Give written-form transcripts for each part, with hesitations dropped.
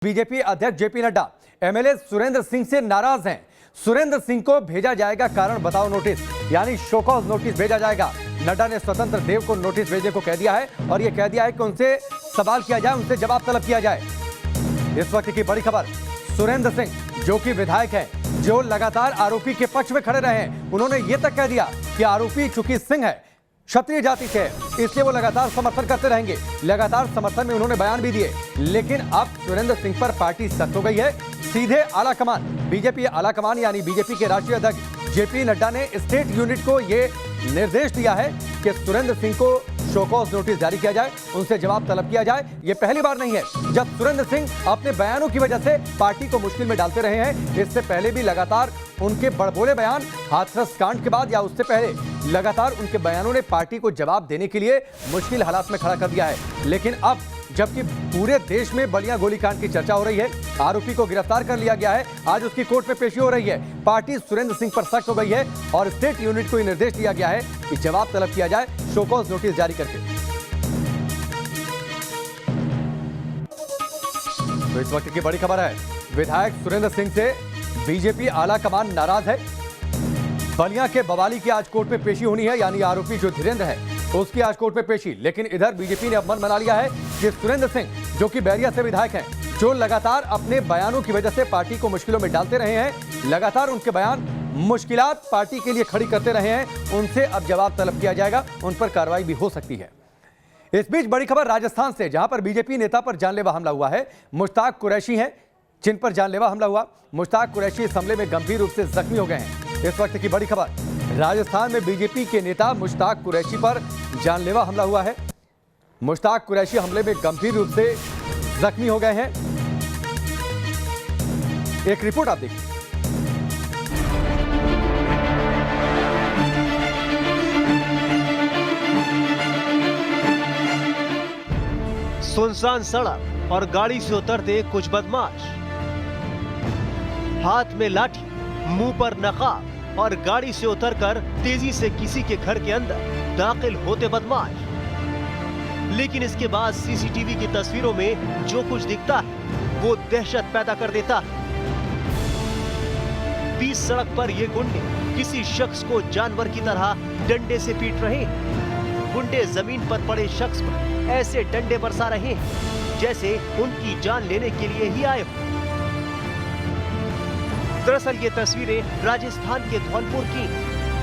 BJP अध्यक्ष JP Nadda MLA Surendra Singh से नाराज हैं। सुरेंद्र सिंह को भेजा जाएगा कारण बताओ नोटिस, यानी शो कॉज नोटिस भेजा जाएगा। नड्डा ने स्वतंत्र देव को नोटिस भेजने को कह दिया है और यह कह दिया है कि उनसे सवाल किया जाए, उनसे जवाब तलब किया जाए। इस वक्त की बड़ी खबर, सुरेंद्र सिंह जो कि विधायक है, जो लगातार आरोपी के पक्ष में खड़े रहे हैं, उन्होंने यह तक कह दिया कि आरोपी चूंकि सिंह है, क्षत्रिय जाति से है, इसलिए वो लगातार समर्थन करते रहेंगे। लगातार समर्थन में उन्होंने बयान भी दिए। लेकिन अब सुरेंद्र सिंह पर पार्टी सख्त हो गई है। सीधे आला कमान, बीजेपी आला कमान यानी बीजेपी के राष्ट्रीय अध्यक्ष जेपी नड्डा ने स्टेट यूनिट को यह निर्देश दिया है कि सुरेंद्र सिंह को शो कॉज नोटिस जारी किया जाए, उनसे जवाब तलब किया जाए। यह पहली बार नहीं है जब सुरेंद्र सिंह अपने बयानों की वजह से पार्टी को मुश्किल में डालते रहे हैं। इससे पहले भी लगातार उनके बड़बोले बयान, हाथरस कांड के बाद या उससे पहले लगातार उनके बयानों ने पार्टी को जवाब देने के लिए मुश्किल हालात में खड़ा कर दिया है। लेकिन अब जबकि पूरे देश में बलिया गोलीकांड की चर्चा हो रही है, आरोपी को गिरफ्तार कर लिया गया है, आज उसकी कोर्ट में पेशी हो रही है, पार्टी सुरेंद्र सिंह पर सख्त हो गई है और स्टेट यूनिट को यह निर्देश दिया गया है कि जवाब तलब किया जाए शो कॉज नोटिस जारी करके। तो इस वक्त की बड़ी खबर है, विधायक सुरेंद्र सिंह से बीजेपी आला कमान नाराज है। बलिया के बवाली की आज कोर्ट में पेशी होनी है, यानी आरोपी जो धीरेन्द्र है उसकी आज कोर्ट में पेशी। लेकिन इधर बीजेपी ने अब मन बना लिया है कि सुरेंद्र सिंह जो कि बैरिया से विधायक हैं, जो लगातार अपने बयानों की वजह से पार्टी को मुश्किलों में डालते रहे हैं, लगातार उनके बयान मुश्किलात पार्टी के लिए खड़ी करते रहे हैं, उनसे अब जवाब तलब किया जाएगा, उन पर कार्रवाई भी हो सकती है। इस बीच बड़ी खबर राजस्थान से, जहां पर बीजेपी नेता पर जानलेवा हमला हुआ है। मुश्ताक कुरैशी हैं जिन पर जानलेवा हमला हुआ। मुश्ताक कुरैशी इस हमले में गंभीर रूप से जख्मी हो गए हैं। इस वक्त की बड़ी खबर, राजस्थान में बीजेपी के नेता मुश्ताक कुरैशी पर जानलेवा हमला हुआ है। मुश्ताक कुरैशी हमले में गंभीर रूप से जख्मी हो गए हैं। एक रिपोर्ट आप देखिए। सुनसान सड़क और गाड़ी से उतरते कुछ बदमाश, हाथ में लाठी, मुंह पर नकाब और गाड़ी से उतरकर तेजी से किसी के घर के अंदर दाखिल होते बदमाश। लेकिन इसके बाद सीसीटीवी की तस्वीरों में जो कुछ दिखता है वो दहशत पैदा कर देता है। बीच सड़क पर ये गुंडे किसी शख्स को जानवर की तरह डंडे से पीट रहे हैं। गुंडे जमीन पर पड़े शख्स पर ऐसे डंडे बरसा रहे हैं जैसे उनकी जान लेने के लिए ही आए हो। दरअसल ये तस्वीरें राजस्थान के धौलपुर की,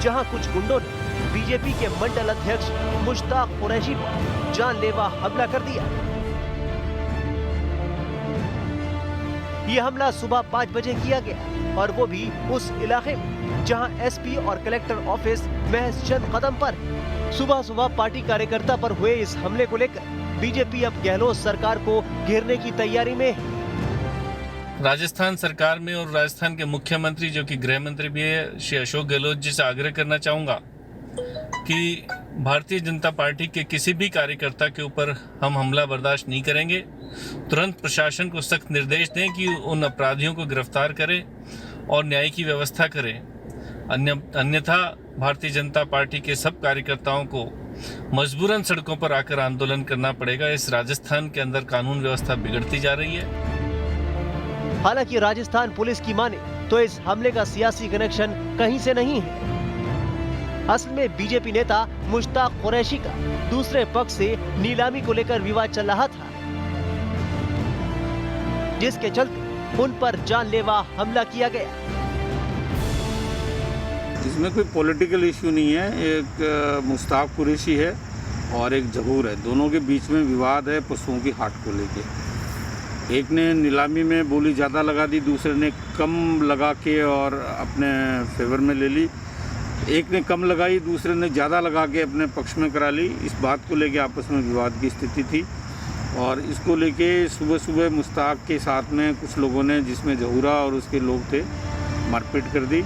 जहां कुछ गुंडों ने बीजेपी के मंडल अध्यक्ष मुश्ताक कुरैशी पर जानलेवा हमला कर दिया। यह हमला सुबह 5 बजे किया गया और वो भी उस इलाके में जहां एसपी और कलेक्टर ऑफिस महज चंद कदम पर। सुबह सुबह पार्टी कार्यकर्ता पर हुए इस हमले को लेकर बीजेपी अब गहलोत सरकार को घेरने की तैयारी में है। राजस्थान सरकार में और राजस्थान के मुख्यमंत्री जो कि गृह मंत्री भी है, श्री अशोक गहलोत जी से आग्रह करना चाहूँगा कि भारतीय जनता पार्टी के किसी भी कार्यकर्ता के ऊपर हम हमला बर्दाश्त नहीं करेंगे। तुरंत प्रशासन को सख्त निर्देश दें कि उन अपराधियों को गिरफ्तार करें और न्याय की व्यवस्था करें। अन्यथा भारतीय जनता पार्टी के सब कार्यकर्ताओं को मजबूरन सड़कों पर आकर आंदोलन करना पड़ेगा। इस राजस्थान के अंदर कानून व्यवस्था बिगड़ती जा रही है। हालांकि राजस्थान पुलिस की माने तो इस हमले का सियासी कनेक्शन कहीं से नहीं है। असल में बीजेपी नेता मुश्ताक कुरैशी का दूसरे पक्ष से नीलामी को लेकर विवाद चल रहा था, जिसके चलते उन पर जानलेवा हमला किया गया। इसमें कोई पॉलिटिकल इश्यू नहीं है। एक मुश्ताक कुरैशी है और एक जहूर है, दोनों के बीच में विवाद है पशुओं की हाट को लेके। एक ने नीलामी में बोली ज़्यादा लगा दी, दूसरे ने कम लगा के और अपने फेवर में ले ली। एक ने कम लगाई, दूसरे ने ज़्यादा लगा के अपने पक्ष में करा ली। इस बात को लेके आपस में विवाद की स्थिति थी और इसको लेके सुबह सुबह मुश्ताक के साथ में कुछ लोगों ने, जिसमें जहूरा और उसके लोग थे, मारपीट कर दी।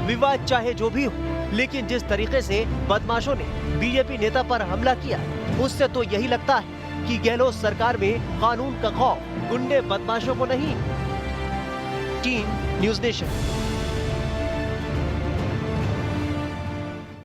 विवाद चाहे जो भी हो, लेकिन जिस तरीके से बदमाशों ने बीजेपी नेता पर हमला किया, उससे तो यही लगता है कि गहलोत सरकार में कानून का खौफ गुंडे बदमाशों को नहीं। Team news nation.